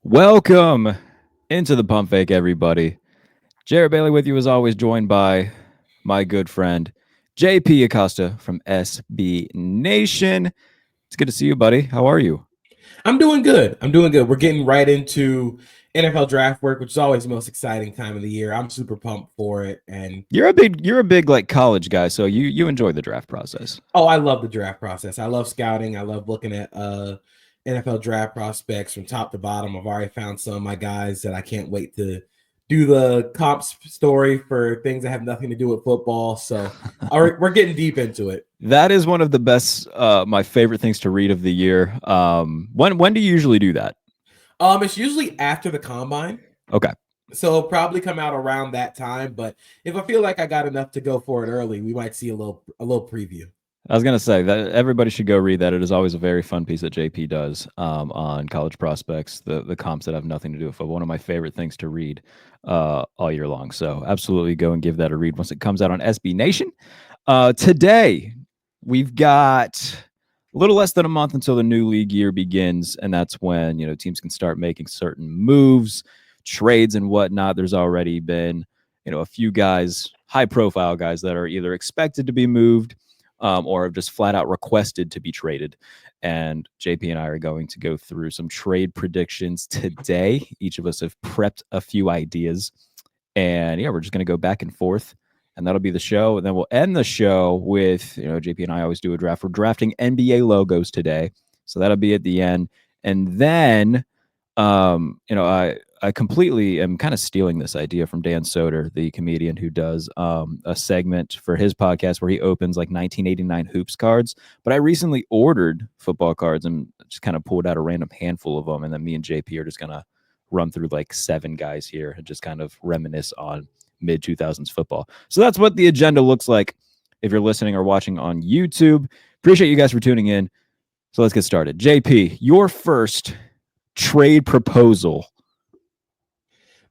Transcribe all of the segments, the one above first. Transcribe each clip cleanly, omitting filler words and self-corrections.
Welcome into the pump fake, everybody. Jarrett Bailey with you as always, joined by my good friend JP Acosta from SB Nation. It's good to see you, buddy. How are you? I'm doing good. I'm doing good. We're getting right into NFL draft work, which is always the most exciting time of the year. I'm super pumped for it. And You're a big like college guy, so you enjoy the draft process. oh, I love the draft process. I love scouting. I love looking at NFL draft prospects from top to bottom. I've already found some of my guys that I can't wait to do the comps story for things that have nothing to do with football. So we're getting deep into it. That is one of the best, my favorite things to read of the year. When do you usually do that? It's usually after the combine. Okay. So it'll probably come out around that time, but if I feel like I got enough to go for it early, we might see a little preview. I was gonna say that everybody should go read that. It is always a very fun piece that JP does on college prospects, the comps that have nothing to do with football. One of my favorite things to read all year long. So absolutely go and give that a read once it comes out on SB Nation. Today we've got a little less than a month until the new league year begins, and that's when teams can start making certain moves, trades, and whatnot. There's already been a few guys, high profile guys, that are either expected to be moved or have just flat out requested to be traded. And JP and I are going to go through some trade predictions today. Each of us have prepped a few ideas. And yeah, we're just going to go back and forth. And that'll be the show. And then we'll end the show with, JP and I always do a draft. We're drafting NBA logos today. So that'll be at the end. And then, I completely am kind of stealing this idea from Dan Soder, the comedian who does a segment for his podcast where he opens like 1989 hoops cards. But I recently ordered football cards and just kind of pulled out a random handful of them. And then me and JP are just going to run through like 7 guys here and just kind of reminisce on mid 2000s football. So that's what the agenda looks like if you're listening or watching on YouTube. Appreciate you guys for tuning in. So let's get started. JP, your first trade proposal.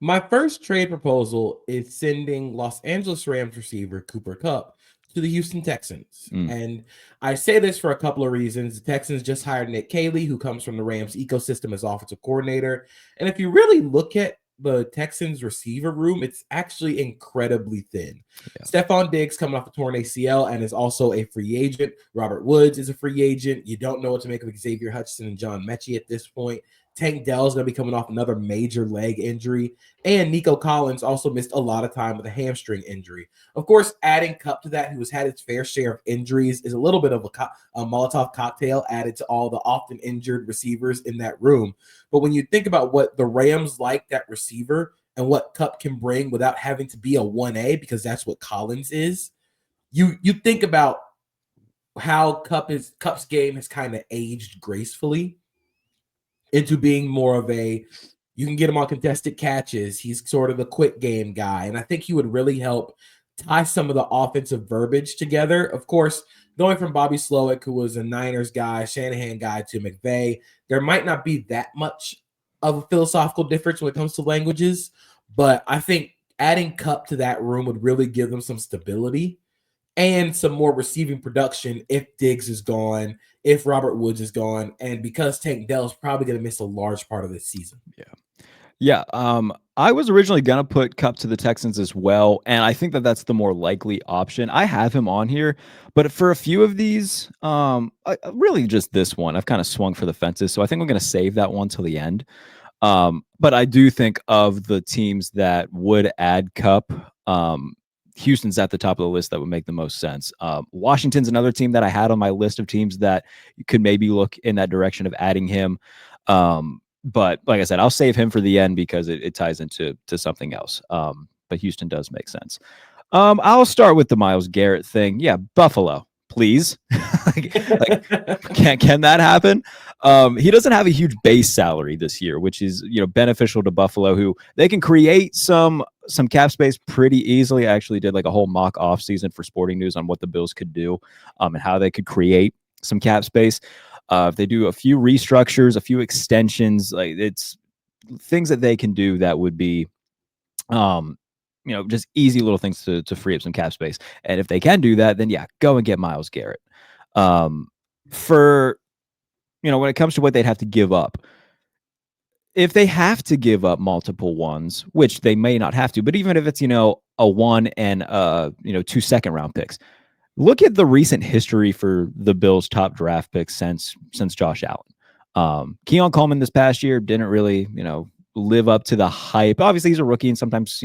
My first trade proposal is sending Los Angeles Rams receiver Cooper Kupp to the Houston Texans. Mm. And I say this for a couple of reasons. The Texans just hired Nick Caley, who comes from the Rams ecosystem as offensive coordinator. And if you really look at the Texans receiver room, it's actually incredibly thin. Yeah. Stephon Diggs coming off a torn ACL and is also a free agent. Robert Woods is a free agent. You don't know what to make of Xavier Hutchinson and John Mechie at this point. Tank Dell is going to be coming off another major leg injury. And Nico Collins also missed a lot of time with a hamstring injury. Of course, adding Kupp to that, who has had its fair share of injuries, is a little bit of a Molotov cocktail added to all the often injured receivers in that room. But when you think about what the Rams like that receiver and what Kupp can bring without having to be a 1A, because that's what Collins is, you think about how Kupp's game has kind of aged gracefully into being more of you can get him on contested catches. He's sort of the quick game guy. And I think he would really help tie some of the offensive verbiage together. Of course, going from Bobby Slowick, who was a Niners guy, Shanahan guy, to McVay, there might not be that much of a philosophical difference when it comes to languages. But I think adding Kupp to that room would really give them some stability and some more receiving production if Diggs is gone, if Robert Woods is gone, and because Tank Dell is probably going to miss a large part of this season. Yeah. I was originally going to put Kupp to the Texans as well. And I think that that's the more likely option. I have him on here, but for a few of these, really just this one, I've kind of swung for the fences. So I think I'm going to save that one till the end. But I do think of the teams that would add Kupp, Houston's at the top of the list that would make the most sense. Washington's another team that I had on my list of teams that could maybe look in that direction of adding him. But like I said, I'll save him for the end because it ties into something else. But Houston does make sense. I'll start with the Myles Garrett thing. Yeah, Buffalo, please. Can that happen? He doesn't have a huge base salary this year, which is beneficial to Buffalo, who they can create some cap space pretty easily. I actually did like a whole mock offseason for Sporting News on what the Bills could do and how they could create some cap space. If they do a few restructures, a few extensions, like it's things that they can do that would be just easy little things to free up some cap space. And if they can do that, then yeah, go and get Myles Garrett. For when it comes to what they'd have to give up, if they have to give up multiple ones, which they may not have to, but even if it's, a 1 and 2 second round picks, look at the recent history for the Bills' top draft picks since Josh Allen. Keon Coleman this past year didn't really, live up to the hype. Obviously, he's a rookie, and sometimes,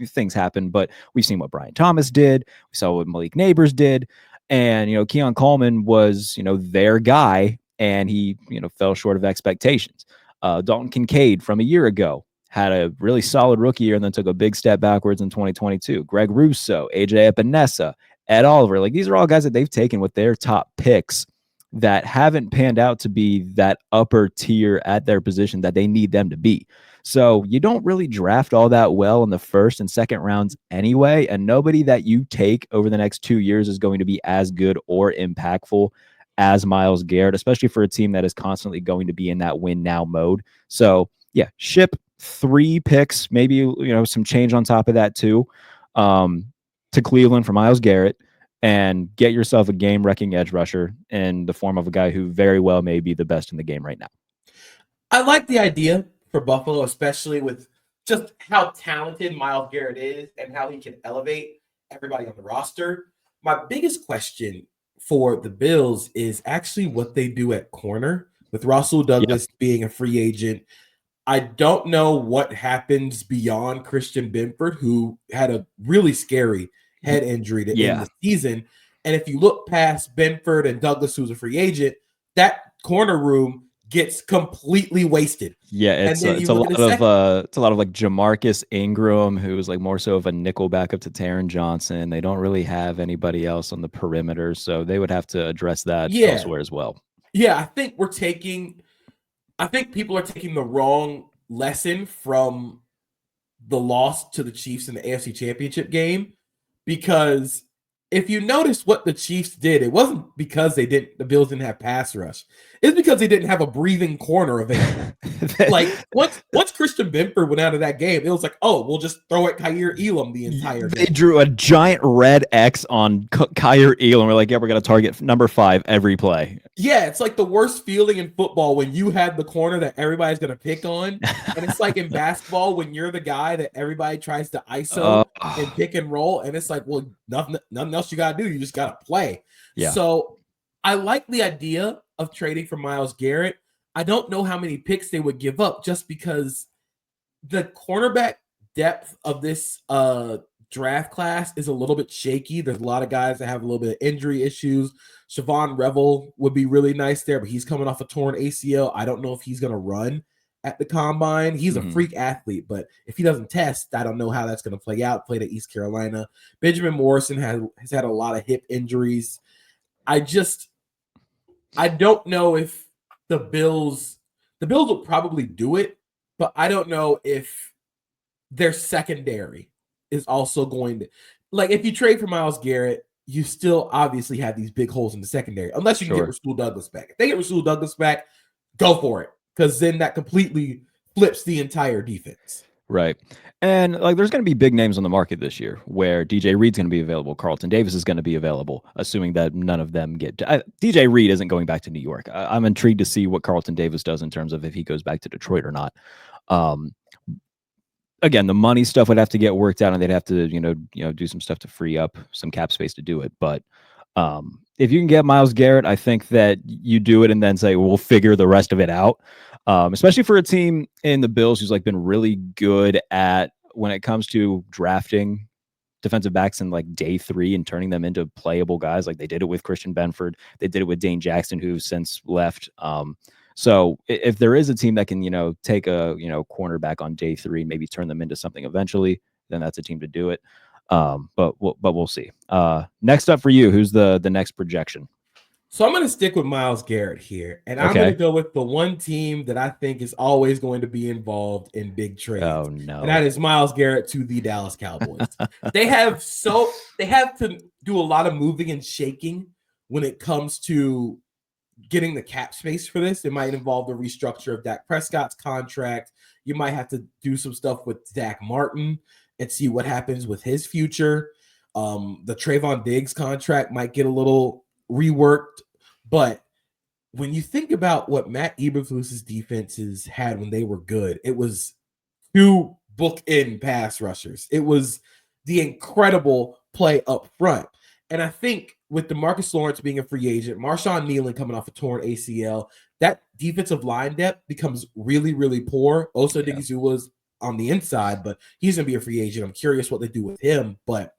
things happen. But we've seen what Brian Thomas did. We saw what Malik Neighbors did, and Keon Coleman was, their guy, and he, fell short of expectations. Dalton Kincaid from a year ago had a really solid rookie year and then took a big step backwards in 2022. Greg Russo, AJ Epinesa, Ed Oliver, like these are all guys that they've taken with their top picks that haven't panned out to be that upper tier at their position that they need them to be. So you don't really draft all that well in the first and second rounds anyway, and nobody that you take over the next 2 years is going to be as good or impactful as Myles Garrett, especially for a team that is constantly going to be in that win now mode. So yeah, ship 3 picks, maybe some change on top of that too, to Cleveland for Myles Garrett, and get yourself a game-wrecking edge rusher in the form of a guy who very well may be the best in the game right now. I like the idea for Buffalo, especially with just how talented Myles Garrett is and how he can elevate everybody on the roster. My biggest question for the Bills is actually what they do at corner with Russell Douglas being a free agent. I don't know what happens beyond Christian Benford, who had a really scary head injury to end the season. And if you look past Benford and Douglas, who's a free agent, that corner room gets completely wasted. Yeah, it's a lot of like Jamarcus Ingram, who is like more so of a nickel backup to Taron Johnson. They don't really have anybody else on the perimeter, so they would have to address that elsewhere as well. Yeah, I think people are taking the wrong lesson from the loss to the Chiefs in the AFC Championship game, because if you notice what the Chiefs did, it wasn't because the Bills didn't have pass rush. It's because they didn't have a breathing corner available. Like once Christian Benford went out of that game, it was like, oh, we'll just throw at Kaiir Elam the entire game. They drew a giant red X on Kaiir Elam. We're like, yeah, we're going to target number 5 every play. Yeah, it's like the worst feeling in football when you have the corner that everybody's going to pick on. And it's like in basketball when you're the guy that everybody tries to ISO and pick and roll. And it's like, well, nothing else you got to do. You just got to play. Yeah. So I like the idea of trading for Myles Garrett. I don't know how many picks they would give up just because the cornerback depth of this draft class is a little bit shaky. There's a lot of guys that have a little bit of injury issues. Siobhan Revel would be really nice there, but he's coming off a torn ACL. I don't know if he's going to run at the combine. He's a freak athlete, but if he doesn't test, I don't know how that's going to play out. Played at East Carolina. Benjamin Morrison has had a lot of hip injuries. I don't know if the Bills will probably do it, but I don't know if their secondary is also going to, like, if you trade for Myles Garrett, you still obviously have these big holes in the secondary, unless you can get Rasul Douglas back. If they get Rasul Douglas back, go for it, because then that completely flips the entire defense. Right. And like, there's going to be big names on the market this year where DJ Reed's going to be available. Carlton Davis is going to be available, assuming that none of them get DJ Reed isn't going back to New York. I'm intrigued to see what Carlton Davis does in terms of if he goes back to Detroit or not. Again, the money stuff would have to get worked out, and they'd have to, do some stuff to free up some cap space to do it. But if you can get Myles Garrett, I think that you do it and then say, we'll figure the rest of it out. Especially for a team in the Bills who's like been really good at when it comes to drafting defensive backs in like day 3 and turning them into playable guys. Like they did it with Christian Benford. They did it with Dane Jackson, who's since left. So if there is a team that can, take a, cornerback on day 3, maybe turn them into something eventually, then that's a team to do it. But we'll see. Next up for you, who's the next projection? So I'm going to stick with Myles Garrett here, and I'm going to go with the one team that I think is always going to be involved in big trades. Oh no! And that is Myles Garrett to the Dallas Cowboys. They have to do a lot of moving and shaking when it comes to getting the cap space for this. It might involve the restructure of Dak Prescott's contract. You might have to do some stuff with Zach Martin and see what happens with his future. The Trayvon Diggs contract might get a little reworked, but when you think about what Matt Eberflus's defenses had when they were good, it was two bookend pass rushers. It was the incredible play up front. And I think with DeMarcus Lawrence being a free agent, Marshawn Nealon coming off a torn ACL, that defensive line depth becomes really, really poor. Osa Yeah. Odighizuwa's on the inside, but he's going to be a free agent. I'm curious what they do with him. But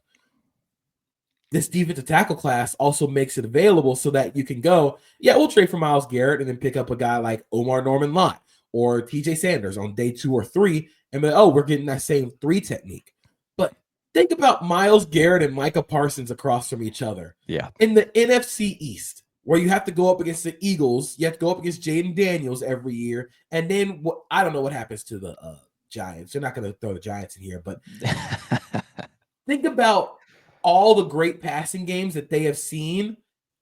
this defensive tackle class also makes it available so that you can go, yeah, we'll trade for Myles Garrett and then pick up a guy like Omar Norman Lott or TJ Sanders on day 2 or 3 and be like, oh, we're getting that same 3 technique. But think about Myles Garrett and Micah Parsons across from each other. Yeah. In the NFC East, where you have to go up against the Eagles, you have to go up against Jaden Daniels every year. And then I don't know what happens to the Giants. You're not going to throw the Giants in here, but think about all the great passing games that they have seen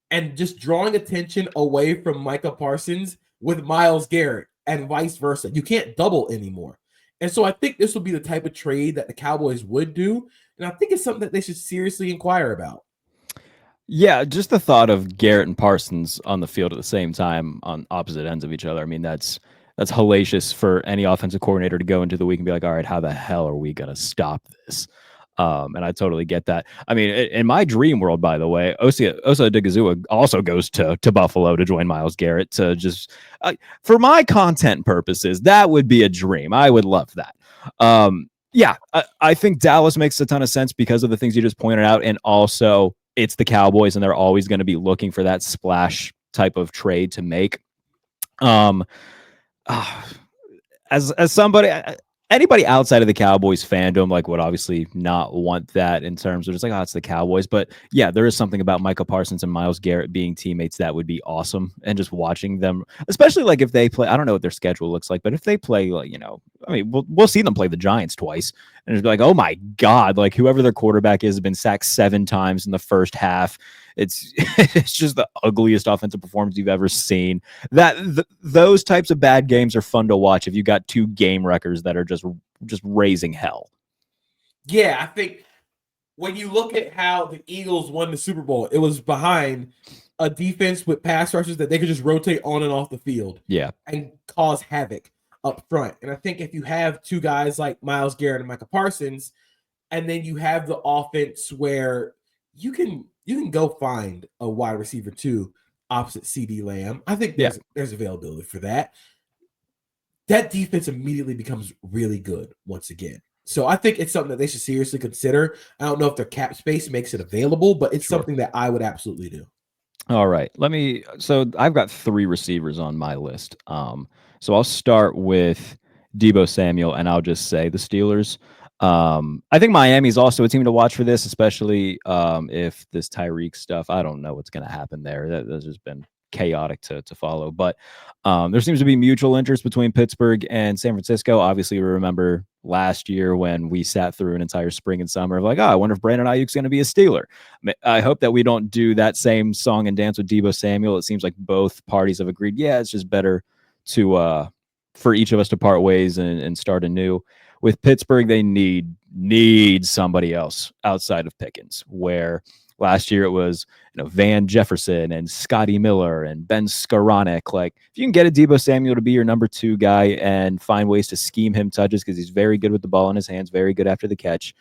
and just drawing attention away from Micah Parsons with Myles Garrett and vice versa. You can't double anymore. And so I think this will be the type of trade that the Cowboys would do. And I think it's something that they should seriously inquire about. Yeah, just the thought of Garrett and Parsons on the field at the same time on opposite ends of each other. I mean, that's hellacious for any offensive coordinator to go into the week and be like, all right, how the hell are we going to stop this? And I totally get that. I mean, in my dream world, by the way, Osa Odighizuwa also goes to Buffalo to join Myles Garrett to just for my content purposes. That would be a dream. I would love that. Yeah, I think Dallas makes a ton of sense because of the things you just pointed out, and also it's the Cowboys, and they're always going to be looking for that splash type of trade to make. As somebody, anybody outside of the Cowboys fandom, like, would obviously not want that in terms of just like, oh, it's the Cowboys. But yeah, there is something about Micah Parsons and Myles Garrett being teammates that would be awesome. And just watching them, especially like if they play, I don't know what their schedule looks like, but if they play, like, I mean, we'll see them play the Giants twice and it's like, oh my God, like whoever their quarterback is has been sacked 7 times in the first half. It's it's just the ugliest offensive performance you've ever seen. Those types of bad games are fun to watch if you got 2 game records that are just raising hell. Yeah, I think when you look at how the Eagles won the Super Bowl, it was behind a defense with pass rushers that they could just rotate on and off the field. Yeah. And cause havoc up front. And I think if you have 2 guys like Myles Garrett and Micah Parsons, and then you have the offense where you can go find a wide receiver 2 opposite CeeDee Lamb. I think there's availability for that. That defense immediately becomes really good once again. So I think it's something that they should seriously consider. I don't know if their cap space makes it available, but it's something that I would absolutely do. All right. So I've got 3 receivers on my list. So I'll start with Deebo Samuel, and I'll just say the Steelers. I think Miami's also a team to watch for this, especially if this Tyreek stuff, I don't know what's going to happen there. That's just been chaotic to follow. But there seems to be mutual interest between Pittsburgh and San Francisco. Obviously, we remember last year when we sat through an entire spring and summer of like, I wonder if Brandon Ayuk's going to be a Steeler. I hope that we don't do that same song and dance with Deebo Samuel. It seems like both parties have agreed, yeah, it's just better to for each of us to part ways and start anew. With Pittsburgh, they need somebody else outside of Pickens, where last year it was Van Jefferson and Scotty Miller and Ben Skoranek. Like, if you can get a Deebo Samuel to be your number 2 guy and find ways to scheme him touches because he's very good with the ball in his hands, very good after the catch.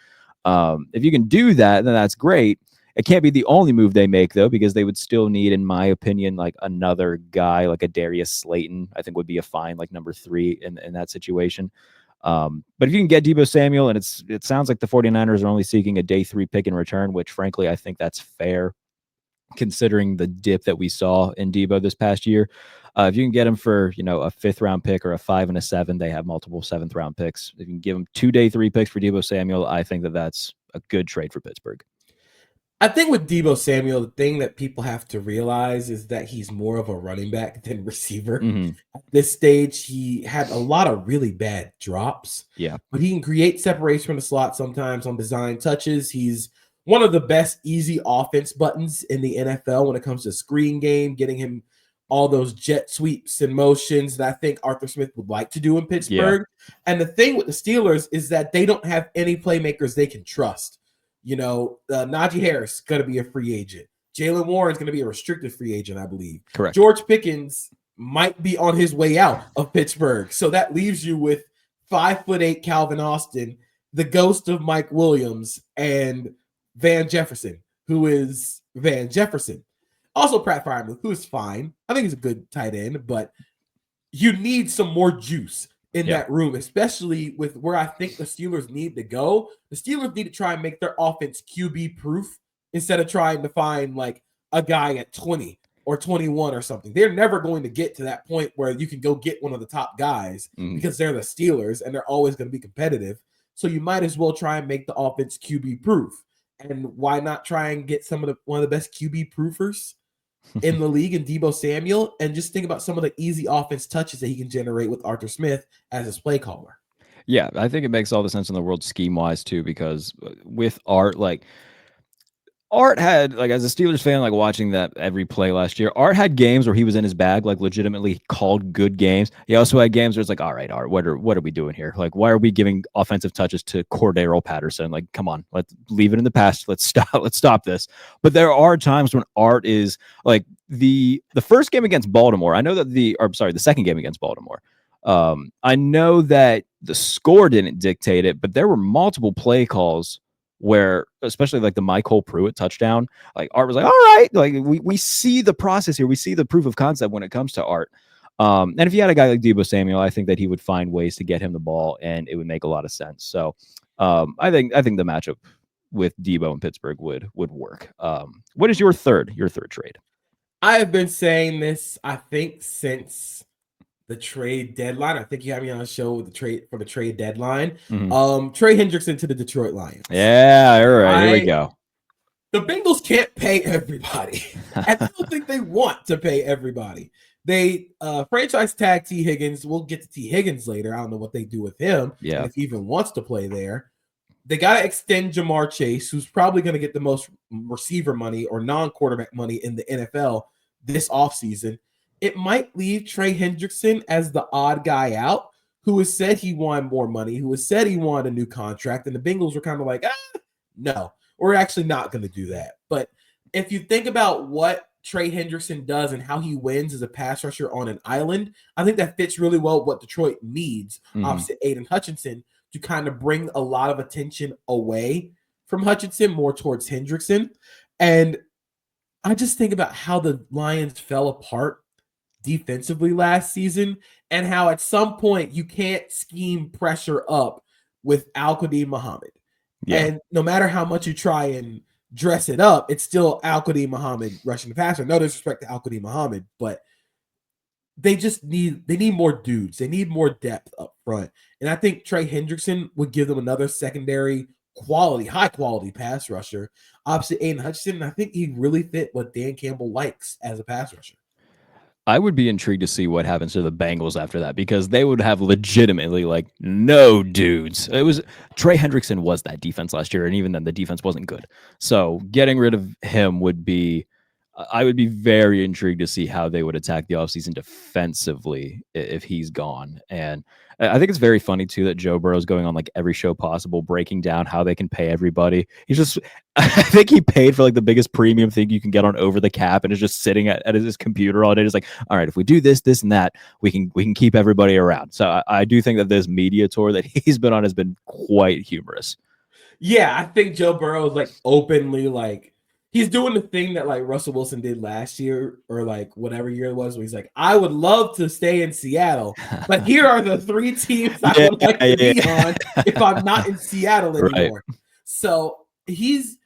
If you can do that, then that's great. It can't be the only move they make, though, because they would still need, in my opinion, like another guy, like a Darius Slayton, I think would be a fine, like number 3 in that situation. But if you can get Deebo Samuel, and it sounds like the 49ers are only seeking a day 3 pick in return, which frankly, I think that's fair considering the dip that we saw in Deebo this past year. If you can get him for, a 5th round pick or a 5 and a 7, they have multiple 7th round picks. If you can give him 2 day 3 picks for Deebo Samuel, I think that's a good trade for Pittsburgh. I think with Deebo Samuel, the thing that people have to realize is that he's more of a running back than receiver. Mm-hmm. At this stage, he had a lot of really bad drops. Yeah. But he can create separation from the slot sometimes on design touches. He's one of the best easy offense buttons in the NFL when it comes to screen game, getting him all those jet sweeps and motions that I think Arthur Smith would like to do in Pittsburgh. Yeah. And the thing with the Steelers is that they don't have any playmakers they can trust. Najee Harris going to be a free agent. Jalen Warren's going to be a restricted free agent, I believe. Correct. George Pickens might be on his way out of Pittsburgh. So that leaves you with 5'8" Calvin Austin, the ghost of Mike Williams, and Van Jefferson, who is Van Jefferson. Also, Pratt Freiermuth, who is fine. I think he's a good tight end, but you need some more juice in that room, especially with where I think the Steelers need to go. The Steelers need to try and make their offense QB proof instead of trying to find like a guy at 20 or 21 or something. They're never going to get to that point where you can go get one of the top guys because they're the Steelers and they're always going to be competitive. So you might as well try and make the offense QB proof. And why not try and get one of the best QB proofers in the league in Deebo Samuel, and just think about some of the easy offense touches that he can generate with Arthur Smith as his play caller. Yeah, I think it makes all the sense in the world scheme-wise too, because with Art, like Art had, like, as a Steelers fan, like watching that every play last year, Art had games where he was in his bag, like legitimately called good games. He also had games where it's like, all right, Art, what are we doing here? Like, why are we giving offensive touches to Cordero Patterson? Like, come on, let's leave it in the past. Let's stop this. But there are times when Art is like the first game against Baltimore. I know that the second game against Baltimore. I know that the score didn't dictate it, but there were multiple play calls where, especially like the Michael Pruitt touchdown, like Art was like, all right, like we see the process here. We see the proof of concept when it comes to Art. And if you had a guy like Deebo Samuel, I think that he would find ways to get him the ball and it would make a lot of sense. So I think the matchup with Deebo in Pittsburgh would work. What is your third trade? I have been saying this, I think, since the trade deadline. I think you had me on a show with the trade deadline. Trey Hendrickson to the Detroit Lions. Yeah, all right. Here we go. The Bengals can't pay everybody. I don't think they want to pay everybody. They franchise tag T. Higgins. We'll get to T. Higgins later. I don't know what they do with him. Yeah. And if he even wants to play there. They got to extend Jamar Chase, who's probably going to get the most receiver money or non-quarterback money in the NFL this offseason. It might leave Trey Hendrickson as the odd guy out, who has said he wanted more money, who has said he wanted a new contract, and the Bengals were kind of like, no, we're actually not going to do that. But if you think about what Trey Hendrickson does and how he wins as a pass rusher on an island, I think that fits really well what Detroit needs opposite Aiden Hutchinson to kind of bring a lot of attention away from Hutchinson, more towards Hendrickson. And I just think about how the Lions fell apart defensively last season and how at some point you can't scheme pressure up with Al-Qadim Muhammad. Yeah. And no matter how much you try and dress it up, it's still Al-Qadim Muhammad rushing the passer. No disrespect to Al-Qadim Muhammad, but they need more dudes. They need more depth up front. And I think Trey Hendrickson would give them another secondary high quality pass rusher opposite Aiden Hutchinson. And I think he really fit what Dan Campbell likes as a pass rusher. I would be intrigued to see what happens to the Bengals after that, because they would have legitimately like no dudes. Trey Hendrickson was that defense last year, and even then the defense wasn't good. So getting rid of him would be, I would be very intrigued to see how they would attack the offseason defensively if he's gone. And I think it's very funny too that Joe Burrow's going on like every show possible, breaking down how they can pay everybody. I think he paid for like the biggest premium thing you can get on Over the Cap, and is just sitting at his computer all day. Just like, all right, if we do this, and that, we can keep everybody around. So I do think that this media tour that he's been on has been quite humorous. Yeah, I think Joe Burrow is like openly like, he's doing the thing that like Russell Wilson did last year or like whatever year it was, where he's like, I would love to stay in Seattle, but here are the 3 teams I would like to be on if I'm not in Seattle anymore. Right. So he's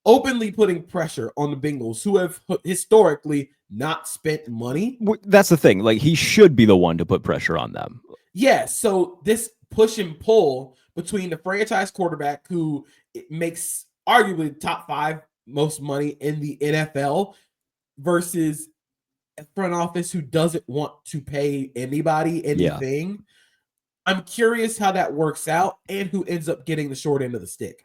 openly putting pressure on the Bengals, who have historically not spent money. That's the thing. Like, he should be the one to put pressure on them. Yeah. So this push and pull between the franchise quarterback, who makes arguably the top 5 most money in the NFL, versus a front office who doesn't want to pay anybody anything. Yeah. I'm curious how that works out and who ends up getting the short end of the stick.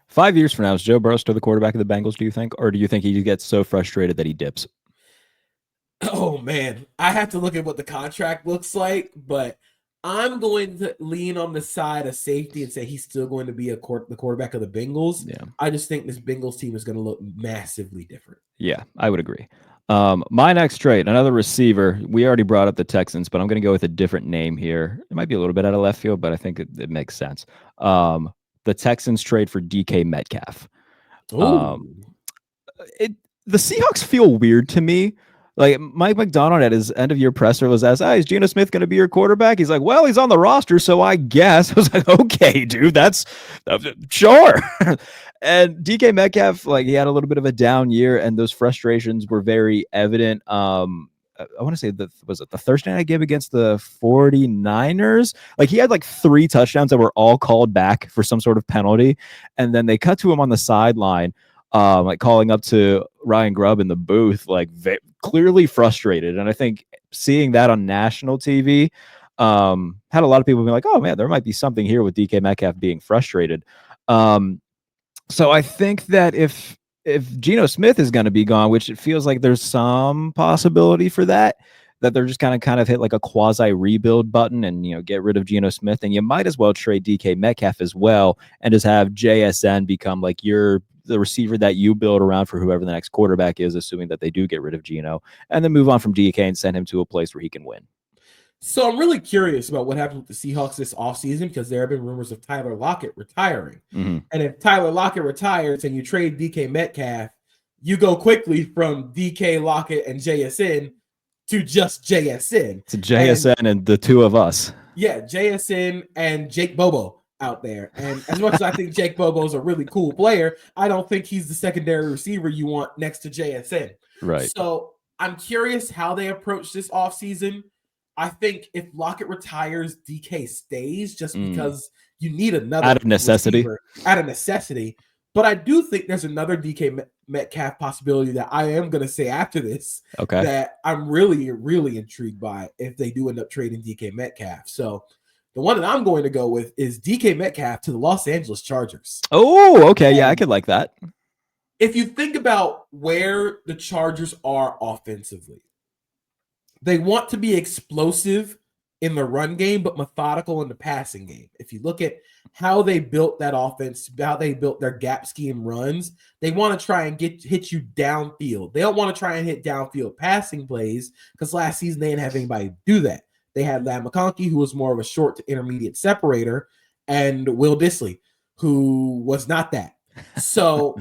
5 years from now, is Joe Burrow still the quarterback of the Bengals, do you think? Or do you think he gets so frustrated that he dips? Oh, man. I have to look at what the contract looks like, but I'm going to lean on the side of safety and say he's still going to be the quarterback of the Bengals. Yeah. I just think this Bengals team is going to look massively different. Yeah, I would agree. My next trade, another receiver. We already brought up the Texans, but I'm going to go with a different name here. It might be a little bit out of left field, but I think it makes sense. The Texans trade for DK Metcalf. Oh, It The Seahawks feel weird to me. Like Mike McDonald at his end of year presser was asked, "Is Geno Smith going to be your quarterback?" He's like, "Well, he's on the roster, so I guess." I was like, "Okay, dude, that's sure." And DK Metcalf, like he had a little bit of a down year, and those frustrations were very evident. I want to say that was it the Thursday night game against the 49ers. Like he had like 3 touchdowns that were all called back for some sort of penalty, and then they cut to him on the sideline. Like calling up to Ryan Grubb in the booth, like clearly frustrated. And I think seeing that on national TV had a lot of people be like, "Oh man, there might be something here with DK Metcalf being frustrated." So I think that if Geno Smith is going to be gone, which it feels like there's some possibility for that they're just kind of hit like a quasi rebuild button and get rid of Geno Smith, and you might as well trade DK Metcalf as well and just have JSN become like the receiver that you build around for whoever the next quarterback is, assuming that they do get rid of Geno, and then move on from DK and send him to a place where he can win. So I'm really curious about what happened with the Seahawks this offseason because there have been rumors of Tyler Lockett retiring. Mm-hmm. And if Tyler Lockett retires and you trade DK Metcalf, you go quickly from DK Lockett and JSN to just JSN. To JSN and the two of us. Yeah, JSN and Jake Bobo out there. And as much as I think Jake Bobo is a really cool player, I don't think he's the secondary receiver you want next to JSN. Right. So I'm curious how they approach this offseason. I think if Lockett retires, DK stays just because you need another out of necessity. But I do think there's another DK Metcalf possibility that I am going to say after this that I'm really, really intrigued by if they do end up trading DK Metcalf. So the one that I'm going to go with is DK Metcalf to the Los Angeles Chargers. Oh, okay. Yeah, I could like that. If you think about where the Chargers are offensively, they want to be explosive in the run game, but methodical in the passing game. If you look at how they built that offense, how they built their gap scheme runs, they want to try and hit you downfield. They don't want to try and hit downfield passing plays because last season they didn't have anybody do that. They had Ladd McConkey, who was more of a short to intermediate separator, and Will Dissly, who was not that. So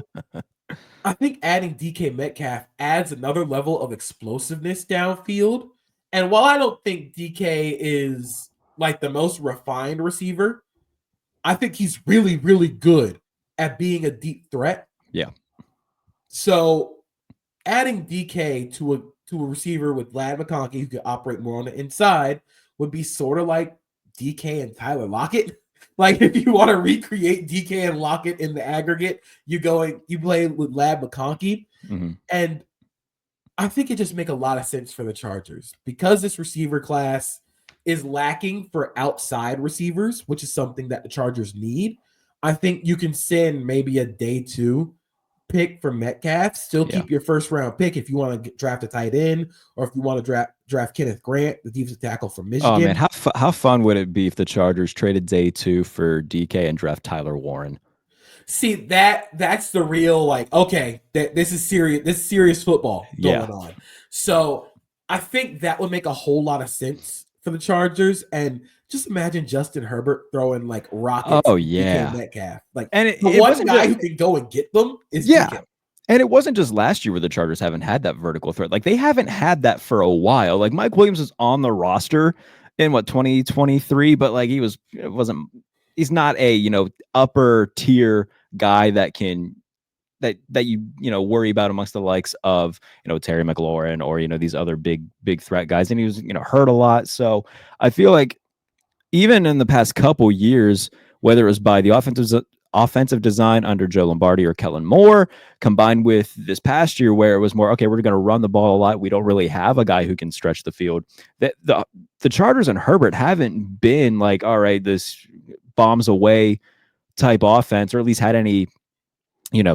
I think adding DK Metcalf adds another level of explosiveness downfield. And while I don't think DK is like the most refined receiver, I think he's really, really good at being a deep threat. Yeah. So adding DK to a receiver with Ladd McConkey who could operate more on the inside would be sort of like DK and Tyler Lockett. Like if you want to recreate DK and Lockett in the aggregate, you play with Ladd McConkey. Mm-hmm. And I think it just makes a lot of sense for the Chargers because this receiver class is lacking for outside receivers, which is something that the Chargers need. I think you can send maybe a day 2 pick for Metcalf, still keep your first round pick if you want to draft a tight end or if you want to draft Kenneth Grant, the defensive tackle from Michigan. Oh man, how fun would it be if the Chargers traded day 2 for DK and draft Tyler Warren? See, that's the real okay, this is serious football going on. So I think that would make a whole lot of sense for the Chargers. And just imagine Justin Herbert throwing rockets. Oh yeah, Metcalf. And the one guy who can go and get them is DK. And it wasn't just last year where the Chargers haven't had that vertical threat. Like they haven't had that for a while. Like Mike Williams was on the roster in 2023, but he's not a upper tier guy that can that you worry about amongst the likes of Terry McLaurin or these other big threat guys, and he was hurt a lot. So I feel like even in the past couple years, whether it was by the offensive design under Joe Lombardi or Kellen Moore, combined with this past year where it was more, okay, we're going to run the ball a lot. We don't really have a guy who can stretch the field. The Chargers and Herbert haven't been all right, this bombs away type offense, or at least had any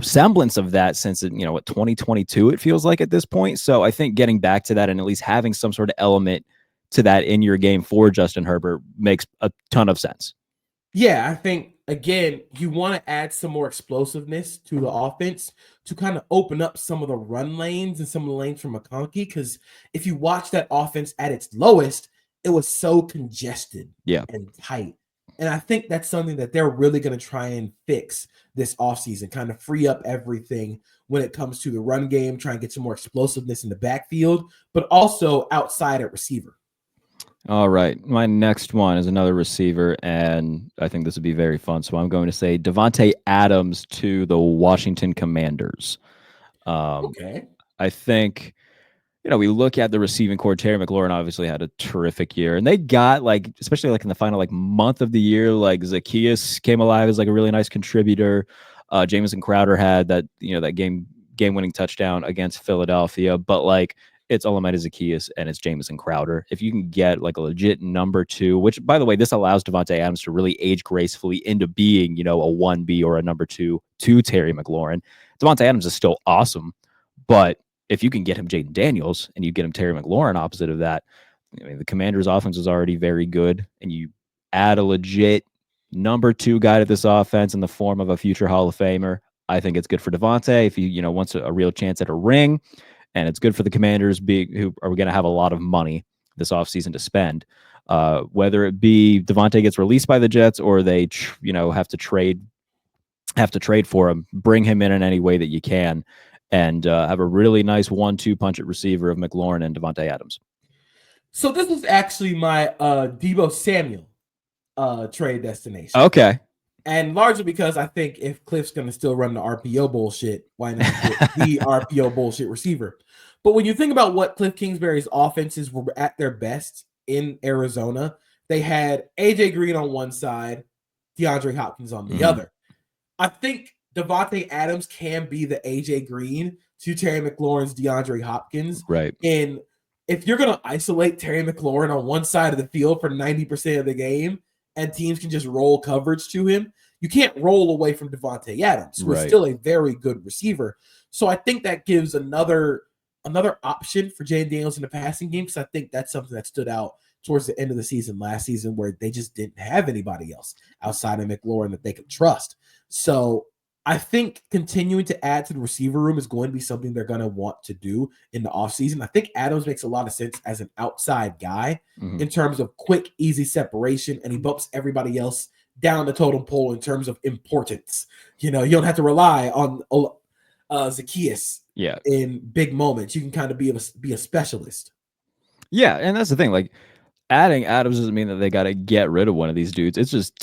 semblance of that since 2022 it feels like at this point. So I think getting back to that and at least having some sort of element to that in your game for Justin Herbert makes a ton of sense. Yeah, I think again, you want to add some more explosiveness to the offense to kind of open up some of the run lanes and some of the lanes from McConkey. Because if you watch that offense at its lowest, it was so congested Yeah. and tight. And I think that's something that they're really going to try and fix this offseason, kind of free up everything when it comes to the run game, try and get some more explosiveness in the backfield, but also outside at receiver. All right. My next one is another receiver, and I think this would be very fun. So I'm going to say Davante Adams to the Washington Commanders. Okay. I think, we look at the receiving core. Terry McLaurin obviously had a terrific year, and they got especially in the final month of the year, Zacchaeus came alive as a really nice contributor. Jamison Crowder had that game winning touchdown against Philadelphia, but it's Olamide Zacchaeus and it's Jamison Crowder. If you can get a legit number two, which by the way, this allows Davante Adams to really age gracefully into being, a 1B or a number two to Terry McLaurin. Davante Adams is still awesome, but if you can get him Jaden Daniels and you get him Terry McLaurin opposite of that, the Commanders' offense is already very good, and you add a legit number two guy to this offense in the form of a future Hall of Famer. I think it's good for Davante if he wants a real chance at a ring, and it's good for the Commanders, who are going to have a lot of money this offseason to spend. Whether it be Davante gets released by the Jets or they have to trade for him, bring him in any way that you can, and have a really nice 1-2 punch at receiver of McLaurin and Davante Adams. So this was actually my Deebo Samuel trade destination. Okay. And largely because I think if Cliff's going to still run the RPO bullshit, why not get the RPO bullshit receiver? But when you think about what Cliff Kingsbury's offenses were at their best in Arizona, they had AJ Green on one side, DeAndre Hopkins on the other. I think Davante Adams can be the AJ Green to Terry McLaurin's DeAndre Hopkins. Right. And if you're going to isolate Terry McLaurin on one side of the field for 90% of the game and teams can just roll coverage to him, you can't roll away from Davante Adams, who is still a very good receiver. So I think that gives another option for Jaden Daniels in the passing game, because I think that's something that stood out towards the end of the season last season, where they just didn't have anybody else outside of McLaurin that they could trust. So I think continuing to add to the receiver room is going to be something they're going to want to do in the offseason. I think Adams makes a lot of sense as an outside guy in terms of quick, easy separation, and he bumps everybody else down the totem pole in terms of importance. You don't have to rely on Zacchaeus in big moments. You can kind of be a specialist. Yeah, and that's the thing. Adding Adams doesn't mean that they got to get rid of one of these dudes. It's just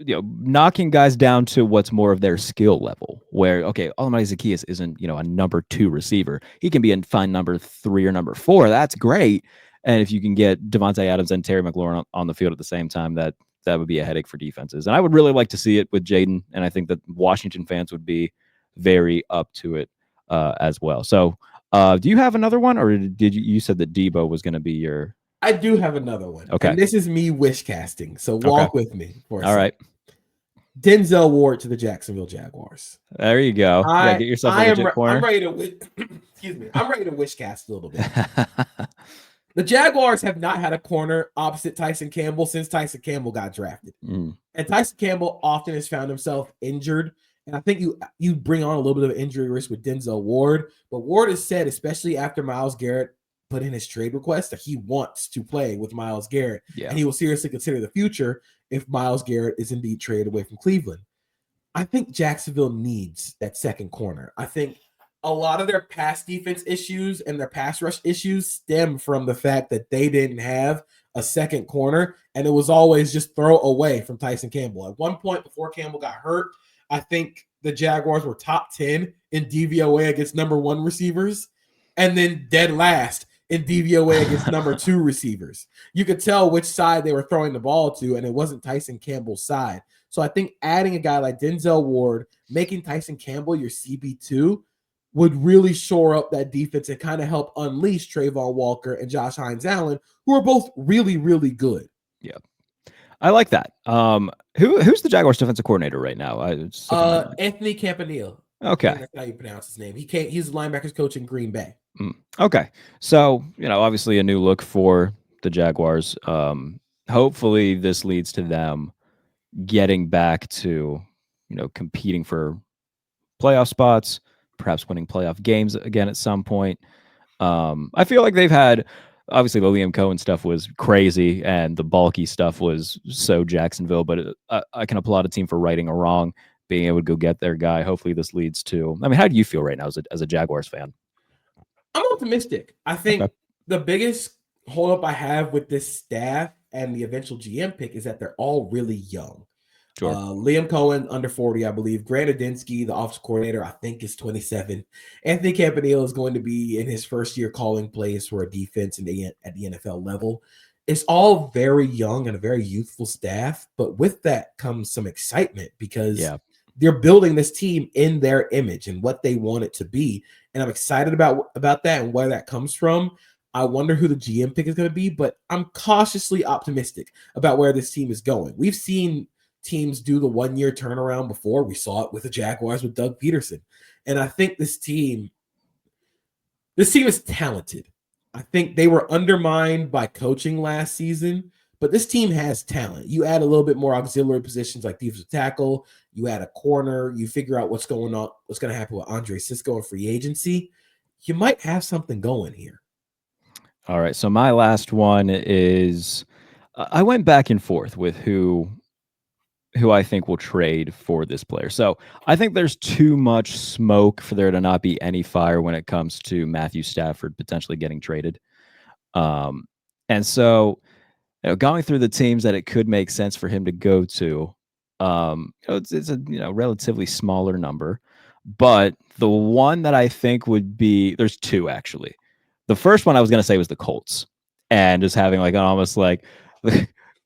knocking guys down to what's more of their skill level, where, okay, Olamide Zacchaeus isn't, a number two receiver. He can be a fine number 3 or number 4. That's great. And if you can get Davante Adams and Terry McLaurin on the field at the same time, that would be a headache for defenses. And I would really like to see it with Jaden, and I think that Washington fans would be very up to it as well. So do you have another one, or did you said that Deebo was going to be your... I do have another one. Okay. And this is me wish casting. So walk with me for a second. All right. Denzel Ward to the Jacksonville Jaguars. There you go. Get yourself a legit corner. I'm ready to excuse me. I'm ready to wish cast a little bit. The Jaguars have not had a corner opposite Tyson Campbell since Tyson Campbell got drafted. And Tyson Campbell often has found himself injured. And I think you bring on a little bit of injury risk with Denzel Ward. But Ward has said, especially after Myles Garrett put in his trade request, that he wants to play with Myles Garrett. Yeah. And he will seriously consider the future if Myles Garrett is indeed traded away from Cleveland. I think Jacksonville needs that second corner. I think a lot of their pass defense issues and their pass rush issues stem from the fact that they didn't have a second corner, and it was always just throw away from Tyson Campbell. At one point before Campbell got hurt, I think the Jaguars were top 10 in DVOA against number 1 receivers, and then dead last in DVOA against number 2 receivers. You could tell which side they were throwing the ball to, and it wasn't Tyson Campbell's side. So I think adding a guy like Denzel Ward, making Tyson Campbell your CB2, would really shore up that defense and kind of help unleash Trayvon Walker and Josh Hines-Allen, who are both really, really good. Yeah. I like that. Who's the Jaguars defensive coordinator right now? Anthony Campanile. Okay. That's how you pronounce his name. He's the linebackers coach in Green Bay. Okay. So, obviously a new look for the Jaguars. Hopefully this leads to them getting back to, competing for playoff spots, perhaps winning playoff games again at some point. I feel like they've had, obviously the Liam Cohen stuff was crazy and the bulky stuff was so Jacksonville, but I can applaud a team for righting a wrong, being able to go get their guy. Hopefully this leads to, I mean, how do you feel right now as a Jaguars fan? I'm optimistic. I Okay. think the biggest holdup I have with this staff and the eventual GM pick is that they're all really young. Sure. Liam Cohen, under 40, I believe. Grant Adinsky, the offensive coordinator, I think is 27. Anthony Campanile is going to be in his first year calling plays for a defense at the NFL level. It's all very young and a very youthful staff, but with that comes some excitement because Yeah. they're building this team in their image and what they want it to be. And I'm excited about that and where that comes from. I wonder who the GM pick is going to be, but I'm cautiously optimistic about where this team is going. We've seen teams do the 1 year turnaround before. We saw it with the Jaguars with Doug Peterson. And I think this team is talented. I think they were undermined by coaching last season, but this team has talent. You add a little bit more auxiliary positions like defensive tackle, you add a corner, you figure out what's going to happen with Andre Cisco in free agency. You might have something going here. All right. So my last one is I went back and forth with who I think will trade for this player. So I think there's too much smoke for there to not be any fire when it comes to Matthew Stafford potentially getting traded. Um, and so, going through the teams that it could make sense for him to go to, it's a relatively smaller number, but the one that I think would be, there's two actually. The first one I was going to say was the Colts, and just having like an almost like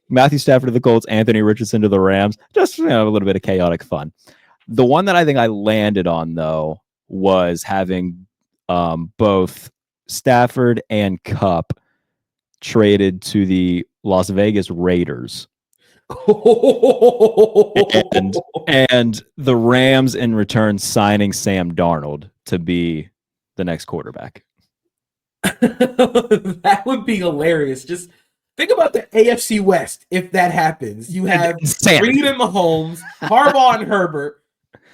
Matthew Stafford to the Colts, Anthony Richardson to the Rams, just a little bit of chaotic fun. The one that I think I landed on though was having both Stafford and Kupp traded to the Las Vegas Raiders. and and the Rams in return signing Sam Darnold to be the next quarterback. That would be hilarious. Just think about the AFC West if that happens. You have Reed and Mahomes, Harbaugh and Herbert,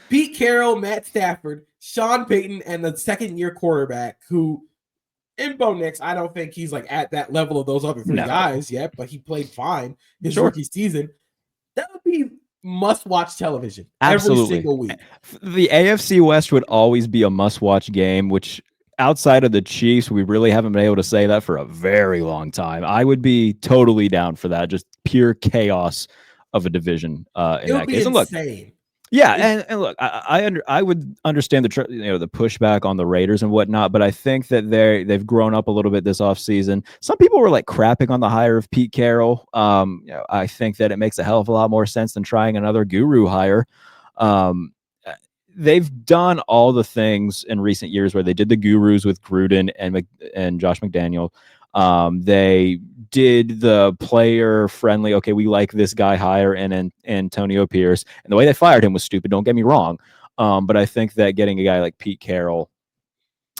Pete Carroll, Matt Stafford, Sean Payton, and the second-year quarterback who, in Bo Nix, I don't think he's like at that level of those other three guys yet, but he played fine his rookie season. That would be must-watch television every single week. The AFC West would always be a must-watch game, which outside of the Chiefs, we really haven't been able to say that for a very long time. I would be totally down for that. Just pure chaos of a division in that case. And look, yeah, and look, I would understand the pushback on the Raiders and whatnot, but I think that they've grown up a little bit this offseason. Some people were like crapping on the hire of Pete Carroll. I think that it makes a hell of a lot more sense than trying another guru hire. They've done all the things in recent years where they did the gurus with Gruden and Josh McDaniel. They did the player friendly, okay, we like this guy hire and Antonio Pierce. And the way they fired him was stupid, don't get me wrong. But I think that getting a guy like Pete Carroll,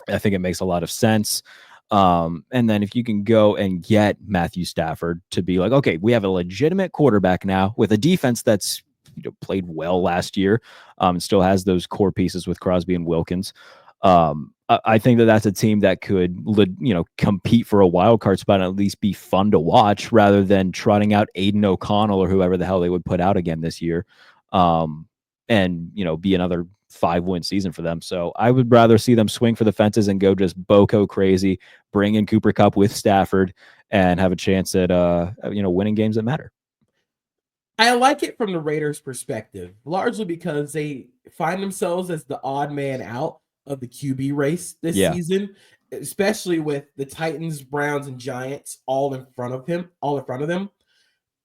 I think it makes a lot of sense. And then if you can go and get Matthew Stafford to be like, okay, we have a legitimate quarterback now with a defense that's played well last year, and still has those core pieces with Crosby and Wilkins. I think that that's a team that could, compete for a wild card spot and at least be fun to watch rather than trotting out Aiden O'Connell or whoever the hell they would put out again this year, and be another 5-win season for them. So I would rather see them swing for the fences and go just Boko crazy, bring in Cooper Kupp with Stafford, and have a chance at winning games that matter. I like it from the Raiders' perspective, largely because they find themselves as the odd man out of the QB race this season, especially with the Titans, Browns, and Giants all in front of them.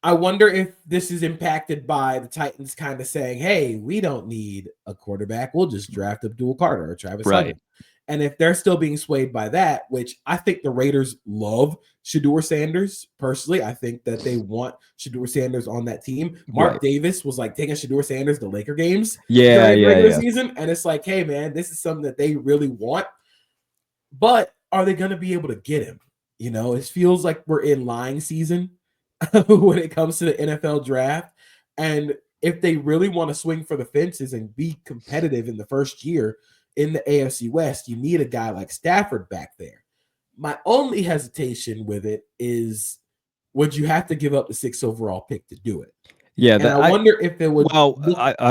I wonder if this is impacted by the Titans kind of saying, hey, we don't need a quarterback. We'll just draft Abdul Carter or Travis Hunter. And if they're still being swayed by that, which I think the Raiders love Shedeur Sanders. Personally, I think that they want Shedeur Sanders on that team. Mark Davis was like taking Shedeur Sanders to Laker games during the regular season. And it's like, hey, man, this is something that they really want. But are they going to be able to get him? You know, it feels like we're in lying season when it comes to the NFL draft. And if they really want to swing for the fences and be competitive in the first year in the AFC West, you need a guy like Stafford back there. My only hesitation with it is, would you have to give up the 6th overall pick to do it? Yeah, And I wonder if it would. Well,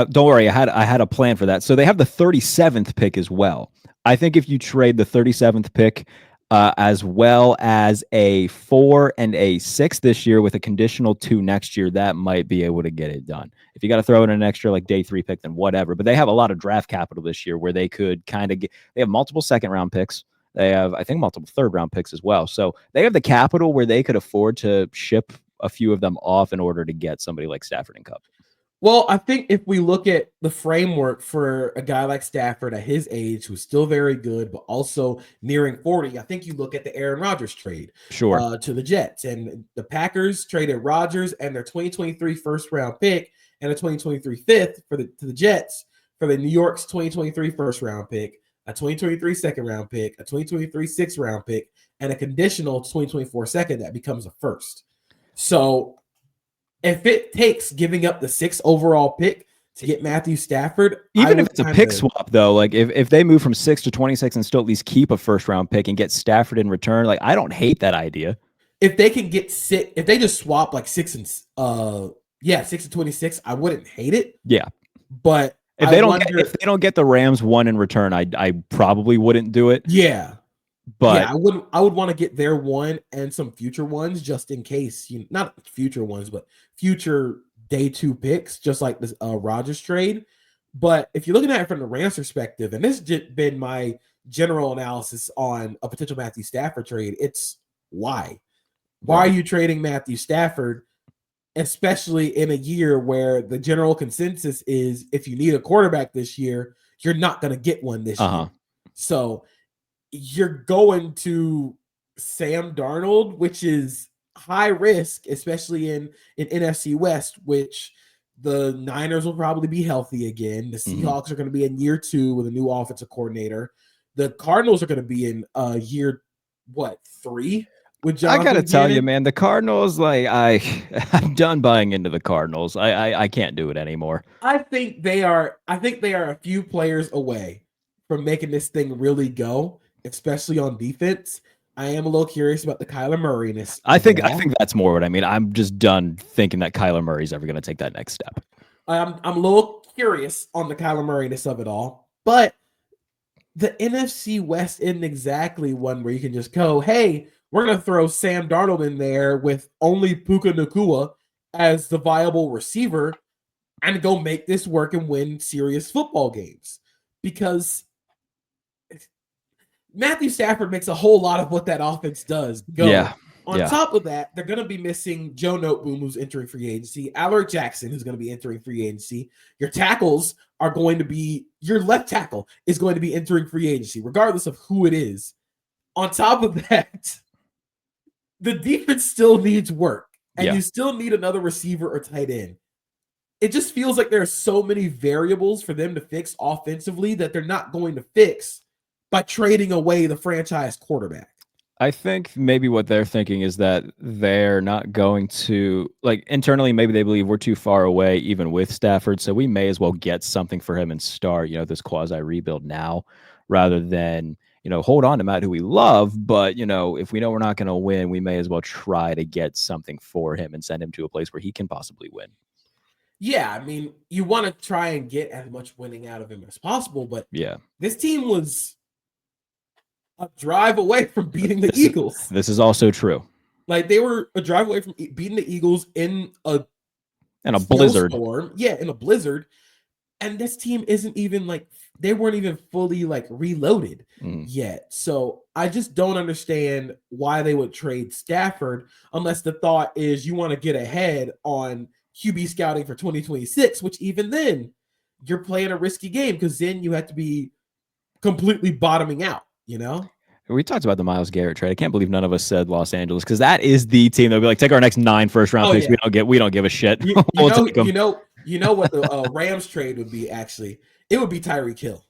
don't worry. I had a plan for that. So they have the 37th pick as well. I think if you trade the 37th pick as well as a 4 and a 6 this year with a conditional 2 next year, that might be able to get it done. If you got to throw in an extra like day 3 pick, then whatever. But they have a lot of draft capital this year where they could kind of get. They have multiple second-round picks. They have, I think, multiple third-round picks as well. So they have the capital where they could afford to ship a few of them off in order to get somebody like Stafford and Kupp. Well, I think if we look at the framework for a guy like Stafford at his age, who's still very good, but also nearing 40, I think you look at the Aaron Rodgers trade to the Jets. And the Packers traded Rodgers and their 2023 first-round pick and a 2023 fifth to the Jets for the New York's 2023 first-round pick, a 2023 second-round pick, a 2023 sixth-round pick, and a conditional 2024 second that becomes a first. So if it takes giving up the 6th overall pick to get Matthew Stafford, even if it's a pick swap, though, like if they move from 6 to 26 and still at least keep a first-round pick and get Stafford in return, like I don't hate that idea. If they can get if they just swap like 6 and 6 to 26, I wouldn't hate it. Yeah, but if they don't get the Rams one in return, I probably wouldn't do it. Yeah. But yeah, I would want to get their one and some future ones just in case, not future ones, but future day 2 picks, just like this Rodgers trade. But if you're looking at it from the Rams perspective, and this has been my general analysis on a potential Matthew Stafford trade, it's why? Why are you trading Matthew Stafford, especially in a year where the general consensus is if you need a quarterback this year, you're not going to get one this year. So you're going to Sam Darnold, which is high risk, especially in NFC West, which the Niners will probably be healthy again. The Seahawks are going to be in year 2 with a new offensive coordinator. The Cardinals are going to be in year 3 with Jonathan I got to tell you, Gannon. man, the Cardinals, like I'm done buying into the Cardinals. I can't do it anymore. I think they are a few players away from making this thing really go, especially on defense. I am a little curious about the Kyler Murray-ness. I think that's more what I mean. I'm just done thinking that Kyler Murray's ever going to take that next step. I'm a little curious on the Kyler Murray-ness of it all, but the NFC West isn't exactly one where you can just go, hey, we're going to throw Sam Darnold in there with only Puka Nacua as the viable receiver and go make this work and win serious football games. Because Matthew Stafford makes a whole lot of what that offense does go. Yeah. On top of that, they're going to be missing Joe Noteboom, who's entering free agency, Alaric Jackson, who's going to be entering free agency. Your tackles are going to be, your left tackle is going to be entering free agency, regardless of who it is. On top of that, the defense still needs work, and you still need another receiver or tight end. It just feels like there are so many variables for them to fix offensively that they're not going to fix by trading away the franchise quarterback. I think maybe what they're thinking is that they're not going to, like, internally, maybe they believe we're too far away even with Stafford, so we may as well get something for him and start, this quasi rebuild now rather than, hold on to Matt, who we love, but, if we know we're not going to win, we may as well try to get something for him and send him to a place where he can possibly win. Yeah, I mean, you want to try and get as much winning out of him as possible, but this team was a drive away from beating the Eagles. This is also true. Like, they were a drive away from beating the Eagles in a blizzard. Storm. Yeah, in a blizzard. And this team isn't even they weren't even fully reloaded yet. So I just don't understand why they would trade Stafford unless the thought is you want to get ahead on QB scouting for 2026, which even then you're playing a risky game because then you have to be completely bottoming out, We talked about the Myles Garrett trade. I can't believe none of us said Los Angeles because that is the team that'll be like, take our next 9 first-round picks. Yeah. We don't give a shit. You know what the Rams trade would be? Actually, it would be Tyreek Hill.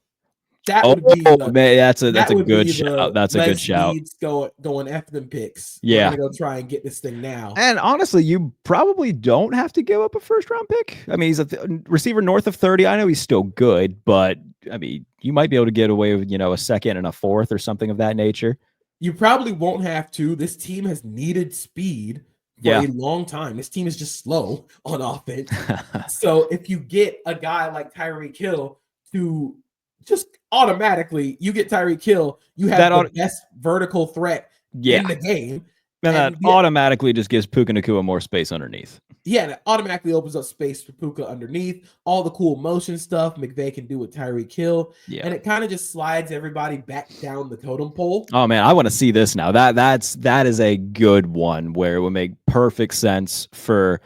That Oh would be man, that's that a would good be shout. the That's a good Les shout. Snead's going F them picks. We're Yeah. gonna go try and get this thing now. And honestly, you probably don't have to give up a first round pick. I mean, he's a receiver north of 30. I know he's still good, but I mean, you might be able to get away with, a second and a fourth or something of that nature. You probably won't have to. This team has needed speed for Yeah. a long time. This team is just slow on offense. So if you get a guy like Tyreek Hill to just automatically, you get Tyreek Hill, you have the best vertical threat yeah. in the game. And that automatically just gives Puka Nacua more space underneath. Yeah, that automatically opens up space for Puka underneath. All the cool motion stuff McVay can do with Tyreek Hill. Yeah. And it kind of just slides everybody back down the totem pole. Oh man, I want to see this now. That is a good one where it would make perfect sense for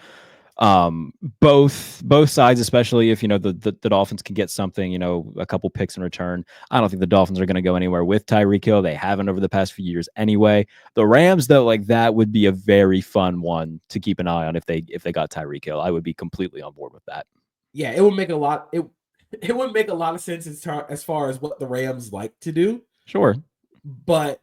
both sides, especially if the Dolphins can get something, a couple picks in return. I don't think the Dolphins are going to go anywhere with Tyreek Hill. They haven't over the past few years anyway. The Rams, though, like that would be a very fun one to keep an eye on if they got Tyreek Hill. I would be completely on board with that. Yeah, it would make a lot. It would make a lot of sense as far as what the Rams like to do. Sure, but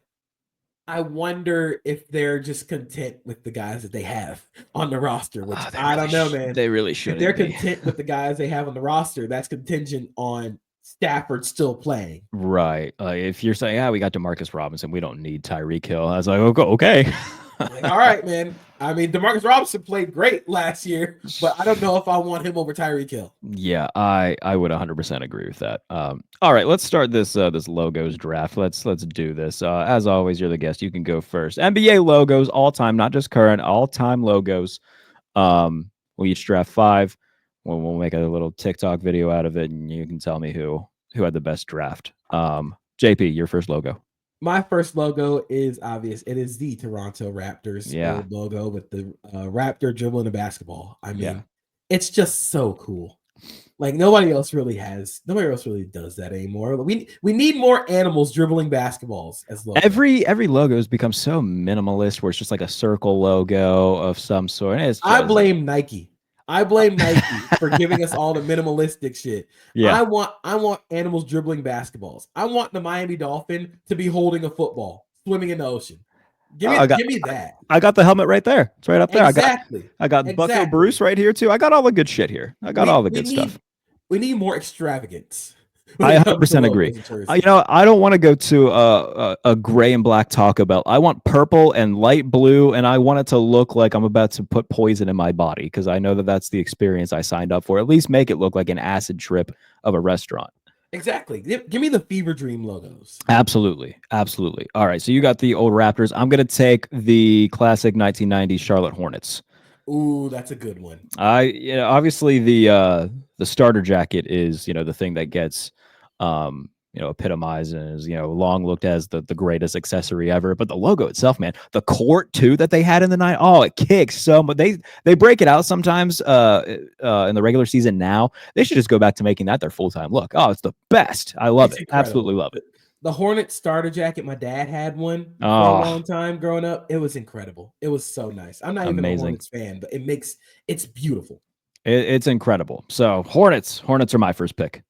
I wonder if they're just content with the guys that they have on the roster, which I don't know, man. They really should. If they're content with the guys they have on the roster, that's contingent on Stafford still playing. Right. If you're saying, we got DeMarcus Robinson, we don't need Tyreek Hill. I was like, okay. All right, man. I mean, DeMarcus Robinson played great last year, but I don't know if I want him over Tyreek Hill. Yeah, I would 100% agree with that. All right, let's start this logos draft. Let's do this. As always, you're the guest. You can go first. NBA logos, all time, not just current, all time logos. We'll each draft 5. We'll make a little TikTok video out of it, and you can tell me who had the best draft. JP, your first logo. My first logo is obvious. It is the Toronto Raptors old logo with the Raptor dribbling a basketball. I mean, it's just so cool. Like nobody else really does that anymore. We need more animals dribbling basketballs as logos. Every logo has become so minimalist, where it's just like a circle logo of some sort. I blame Nike. I blame Nike for giving us all the minimalistic shit. Yeah. I want animals dribbling basketballs. I want the Miami Dolphin to be holding a football, swimming in the ocean. Give me that. I got the helmet right there. It's right up there. Exactly. I got Bucko Bruce right here too. I got all the good shit here. I got all the good stuff. We need more extravagance. I 100% agree. I don't want to go to a gray and black Taco Bell. I want purple and light blue, and I want it to look like I'm about to put poison in my body because I know that's the experience I signed up for. At least make it look like an acid trip of a restaurant. Exactly. Give me the Fever Dream logos. Absolutely. All right, so you got the old Raptors. I'm going to take the classic 1990s Charlotte Hornets. Ooh, that's a good one. Obviously the starter jacket is, the thing that gets epitomized and is, long looked as the greatest accessory ever. But the logo itself, man, the court too that they had in the night, it kicks so much. They break it out sometimes in the regular season now. They should just go back to making that their full-time look. Oh, it's the best. I love it. Incredible. Absolutely love it. The Hornet starter jacket, my dad had one for a long time growing up. It was incredible. It was so nice. I'm not even a Hornets fan, but it's beautiful. It's incredible. So Hornets are my first pick.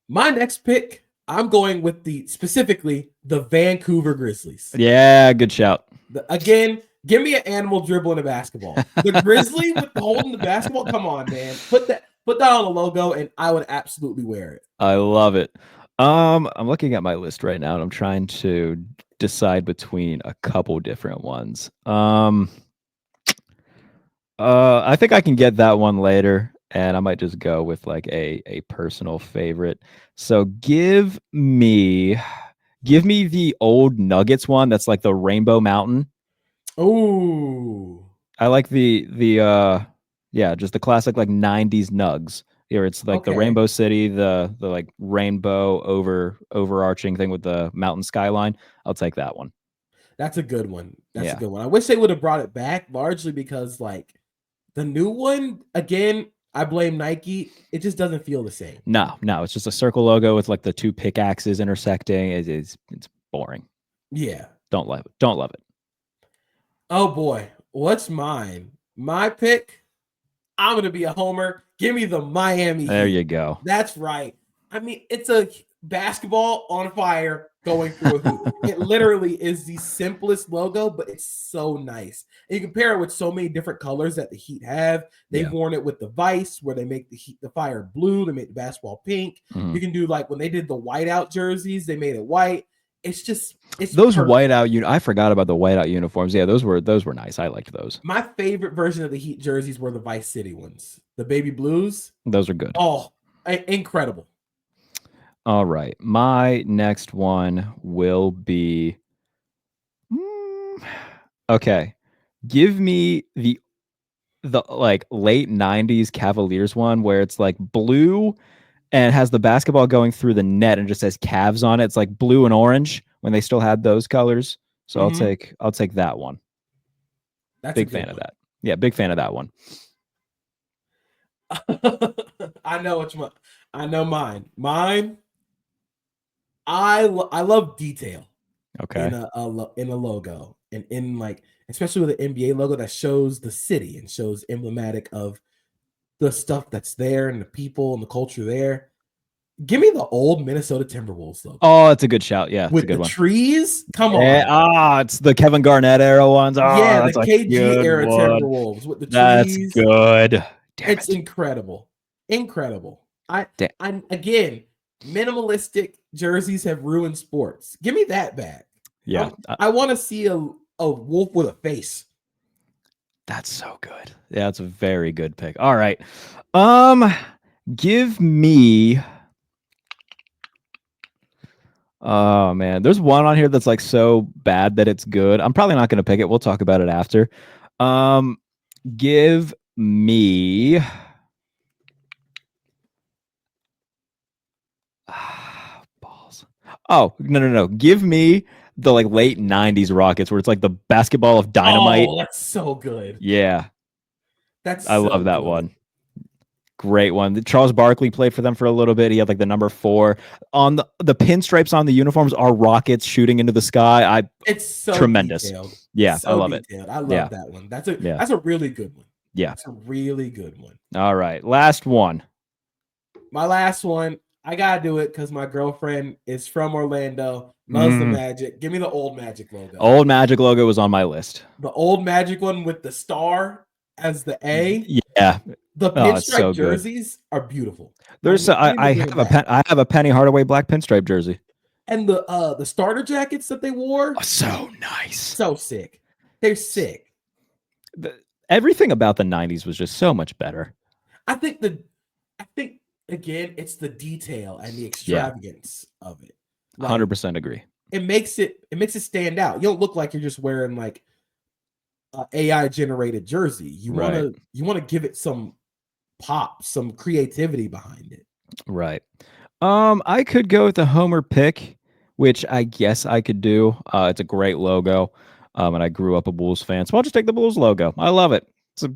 My next pick, I'm going with specifically the Vancouver Grizzlies. Yeah, good shout. Again, give me an animal dribbling a basketball. The Grizzly with holding the basketball. Come on, man. Put that on the logo, and I would absolutely wear it. I love it. I'm looking at my list right now, and I'm trying to decide between a couple different ones. I think I can get that one later, and I might just go with like a personal favorite. So give me the old Nuggets one that's like the Rainbow Mountain. Oh, I like the just the classic like 90s Nugs. Here it's like the Rainbow City, the like rainbow overarching thing with the mountain skyline. I'll take that one. That's a good one. That's a good one. I wish they would have brought it back, largely because like the new one, again, I blame Nike. It just doesn't feel the same. No, it's just a circle logo with like the two pickaxes intersecting. It's boring. Yeah. Don't love it. Oh boy, what's mine? My pick, I'm gonna be a homer. Give me the Miami Heat. There you go. That's right. I mean, it's basketball on fire going through a hoop. It literally is the simplest logo, but it's so nice. And you compare it with so many different colors that the Heat have. They've worn it with the Vice, where they make the fire blue. They make the basketball pink. Mhm. You can do like when they did the whiteout jerseys, they made it white. It's those perfect. whiteout. I forgot about the whiteout uniforms. Yeah, those were nice. I liked those. My favorite version of the Heat jerseys were the Vice City ones, the baby blues. Those are good. Oh, incredible. All right. My next one will be okay. Give me the like late 90s Cavaliers one where it's like blue and has the basketball going through the net and just says Cavs on it. It's like blue and orange when they still had those colors. So I'll take that one. That's big fan of that. Yeah, big fan of that one. I know I know mine. Mine. I love detail. Okay. In a logo, and in like especially with the NBA logo that shows the city and shows emblematic of the stuff that's there and the people and the culture there. Give me the old Minnesota Timberwolves logo. Oh, that's a good shout. Yeah, with a good the one. Trees. Come on. It's the Kevin Garnett era ones. Yeah, That's the KG era Timberwolves with the trees. That's good. It's incredible. Incredible. I again, minimalistic jerseys have ruined sports. Give me that back. Yeah. I want to see a wolf with a face. That's so good. Yeah, it's a very good pick. All right. Give me Oh man, there's one on here that's like so bad that it's good. I'm probably not going to pick it. We'll talk about it after. Give me balls. Oh, no. Give me the like late 90s Rockets where it's like the basketball of dynamite. Oh, that's so good. Yeah. I love that good. one. Great one. Charles Barkley played for them for a little bit. He had like the number 4 on the pinstripes on the uniforms are rockets shooting into the sky. It's so tremendous. Detailed. Yeah, so I love detailed. I love that one. That's a really good one. Yeah. That's a really good one. All right. Last one. My last one. I gotta do it because my girlfriend is from Orlando, loves the Magic. Give me the old Magic logo. Old Magic logo was on my list. The old Magic one with the star as the A. Yeah. The pinstripe jerseys are beautiful. There's I have a Penny Hardaway black pinstripe jersey. And the starter jackets that they wore. Oh, so nice. So sick. They're sick. Everything about the 90s was just so much better. I think again, it's the detail and the extravagance of it. Like, 100% agree. It makes it stand out. You don't look like you're just wearing like AI generated jersey. You want to give it some pop, some creativity behind it. Right. I could go with the Homer pick, which I guess I could do. It's a great logo. And I grew up a Bulls fan, so I'll just take the Bulls logo. I love it. It's a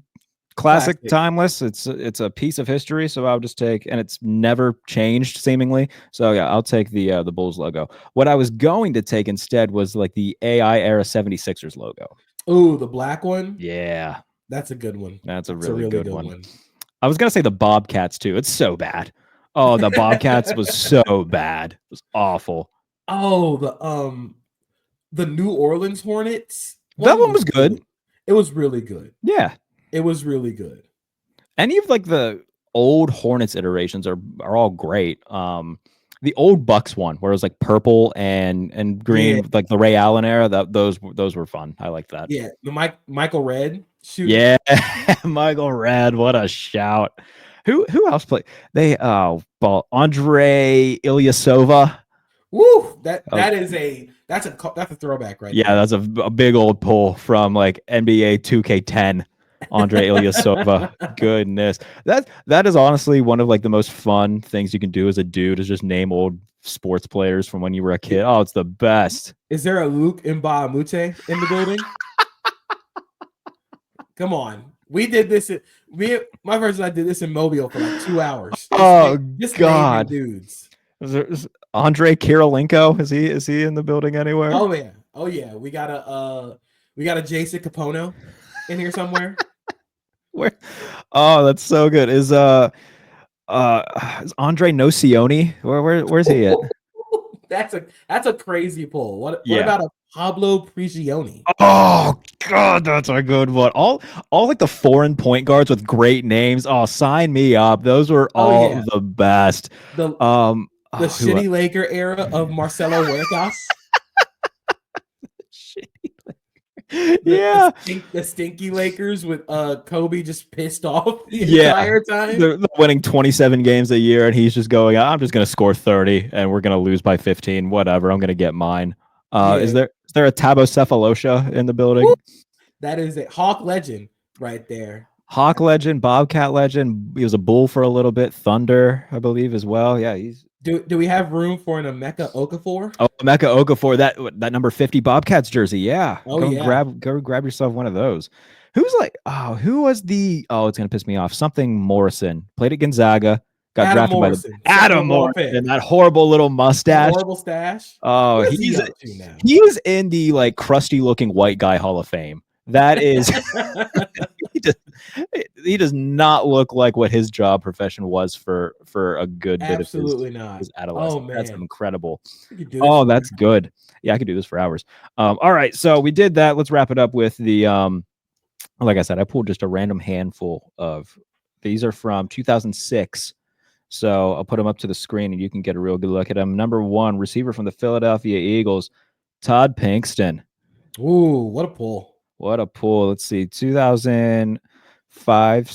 classic. Timeless. It's a piece of history, so I'll just take, and it's never changed seemingly. So yeah, I'll take the Bulls logo. What I was going to take instead was like the AI era 76ers logo. Ooh, the black one? Yeah. That's a good one. That's a really good one. I was going to say the Bobcats too. It's so bad. Oh, the Bobcats was so bad. It was awful. Oh, the New Orleans Hornets. That one was good. It was really good. Yeah. It was really good. Any of like the old Hornets iterations are all great. The old Bucks one where it was like purple and green, like the Ray Allen era, those were fun. I like that. Yeah, the Michael Redd shooting. Yeah, Michael Redd, what a shout. Who else played? Andre Ilyasova. Woo! That's a throwback right Yeah, there. that's a big old pull from like NBA 2K10. Andre Ilyasova. Goodness. That is honestly one of like the most fun things you can do as a dude is just name old sports players from when you were a kid. Oh, it's the best. Is there a Luke Mbamute in the building? Come on. We did this. My person and I did this in Mobile for like 2 hours. Just God, dudes. Is Andre Kirilenko? Is he in the building anywhere? Oh yeah. We got a Jason Capono in here somewhere. Where? Oh, that's so good. Is Andre Nocioni? Where's he at? That's a crazy pull. What Yeah. about a Pablo Prigioni? Oh God, that's a good one. All like the foreign point guards with great names. Oh, sign me up. Those were Oh all yeah, the best. the the Who shitty Laker era of Marcelo Huertas. Yeah. The stinky Lakers with Kobe just pissed off the Yeah. entire time. They're winning 27 games a year, and he's just going, I'm just going to score 30, and we're going to lose by 15. Whatever. I'm going to get mine. Is Yeah, there a Tabo Cephalosha in the woo, building? that is a Hawk legend right there. Hawk legend, Bobcat legend. He was a Bull for a little bit. Thunder, I believe, as well. Yeah, he's. Do we have room for an Emeka Okafor? Oh, Mecca Okafor, that number 50 Bobcats jersey. Yeah, Oh yeah, go grab yourself one of those. Who was the? Oh, it's gonna piss me off. Something Morrison played at Gonzaga. Got Adam drafted by the Morrison, second Adam overall Morrison. pick. That horrible little The mustache. horrible stash. Oh, What is he up to now? he is in the like crusty looking white guy Hall of Fame. That is he does, he does not look like what his job profession was for a good bit of Absolutely not. his Oh adolescence. That's man, incredible. we could do this Oh, for that's good. Yeah, I could do this for hours. All right, so we did that. Let's wrap it up with the like I said, I pulled just a random handful of these are from 2006. So I'll put them up to the screen and you can get a real good look at them. Number 1, receiver from the Philadelphia Eagles, Todd Pinkston. Ooh, what a pull. What a pull. Let's see. 2004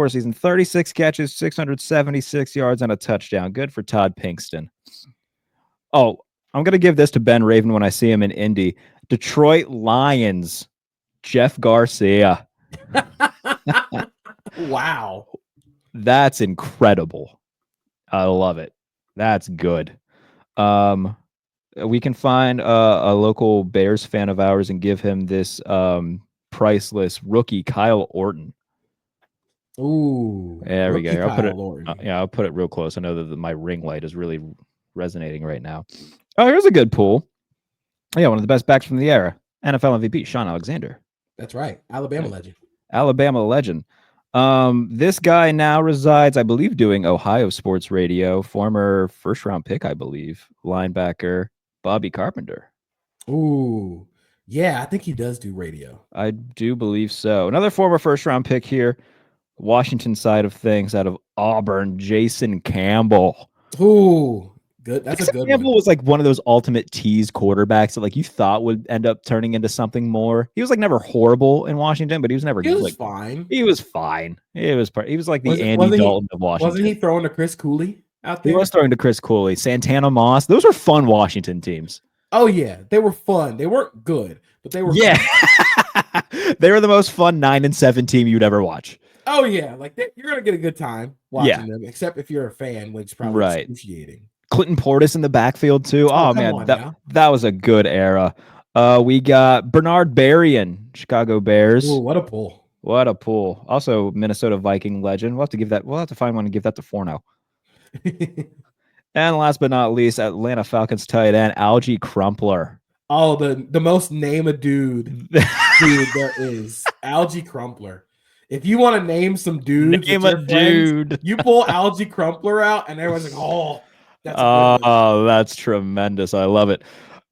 season, 36 catches, 676 yards, and a touchdown. Good for Todd Pinkston. Oh, I'm going to give this to Ben Raven when I see him in Indy. Detroit Lions, Jeff Garcia. Wow. That's incredible. I love it. That's good. We can find a local Bears fan of ours and give him this priceless rookie, Kyle Orton. Ooh, There we go. I'll put it. Kyle Orton. I'll put it real close. I know that my ring light is really resonating right now. Oh, here's a good pull. Yeah, one of the best backs from the era, NFL MVP, Sean Alexander. That's right, Alabama legend. Alabama legend. This guy now resides, I believe, doing Ohio sports radio. Former first-round pick, I believe, linebacker Bobby Carpenter. Ooh, yeah, I think he does do radio. I do believe so. Another former first-round pick here, Washington side of things, out of Auburn, Jason Campbell. Ooh, good. That's Jason a good Campbell one. was like one of those ultimate tease quarterbacks that like you thought would end up turning into something more. He was like never horrible in Washington, but he was never He was like fine. he was fine. He was like the Andy Wasn't Dalton of Washington. Wasn't he throwing to Chris Cooley out He there? was throwing to Chris Cooley, Santana Moss. Those were fun Washington teams. Oh yeah, they were fun. They weren't good, but they were. Yeah, fun. they were the most fun 9-7 team you'd ever watch. Oh yeah, like you're gonna get a good time watching them, except if you're a fan, which is probably excruciating. Clinton Portis in the backfield too. Oh man, that was a good era. We got Bernard Berrien, Chicago Bears. Ooh, what a pull! What a pull. Also Minnesota Viking legend. We'll have to find one and give that to Forno. And last but not least, Atlanta Falcons tight end Algie Crumpler. Oh, the most name a dude there is. Algie Crumpler. If you want to name some dudes, dude. You pull Algie Crumpler out, and everyone's like, "Oh, that's tremendous! I love it."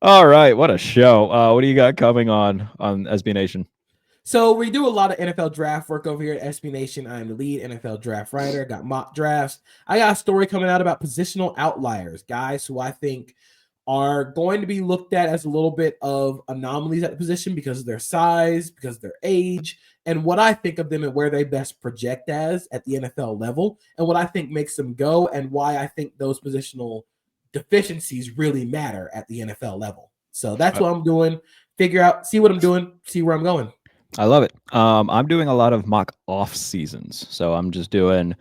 All right, what a show! What do you got coming on SB Nation? So we do a lot of NFL draft work over here at SB Nation. I'm the lead NFL draft writer. Got mock drafts. I got a story coming out about positional outliers, guys who I think are going to be looked at as a little bit of anomalies at the position because of their size, because of their age, and what I think of them and where they best project as at the NFL level, and what I think makes them go, and why I think those positional deficiencies really matter at the NFL level. So that's what I'm doing. See what I'm doing, see where I'm going. I love it. I'm doing a lot of mock off seasons. So I'm just doing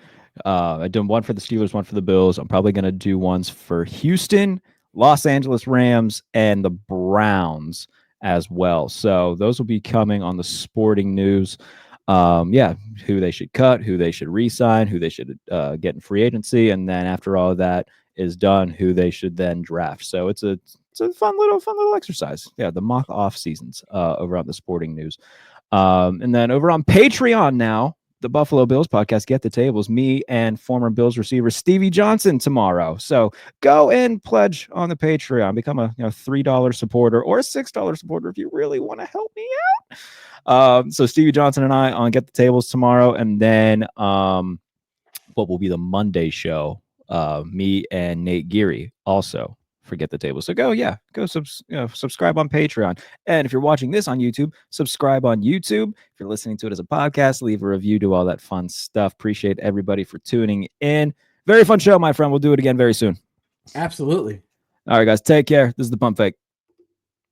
I did one for the Steelers, one for the Bills. I'm probably gonna do ones for Houston, Los Angeles Rams, and the Browns as well. So those will be coming on the Sporting News. Who they should cut, who they should re-sign, who they should get in free agency, and then after all of that is done, who they should then draft. So it's a fun little exercise. Yeah, the mock off seasons over on the Sporting News. And then over on Patreon now, the Buffalo Bills podcast, Get the Tables, me and former Bills receiver Stevie Johnson tomorrow. So go and pledge on the Patreon, become a $3 supporter or a $6 supporter if you really want to help me out. So Stevie Johnson and I on Get the Tables tomorrow, and then what will be the Monday show, me and Nate Geary also forget the table. So go subscribe on Patreon. And if you're watching this on YouTube, subscribe on YouTube. If you're listening to it as a podcast, leave a review, do all that fun stuff. Appreciate everybody for tuning in. Very fun show, my friend. We'll do it again very soon. Absolutely. All right, guys, take care. This is the Pump Fake.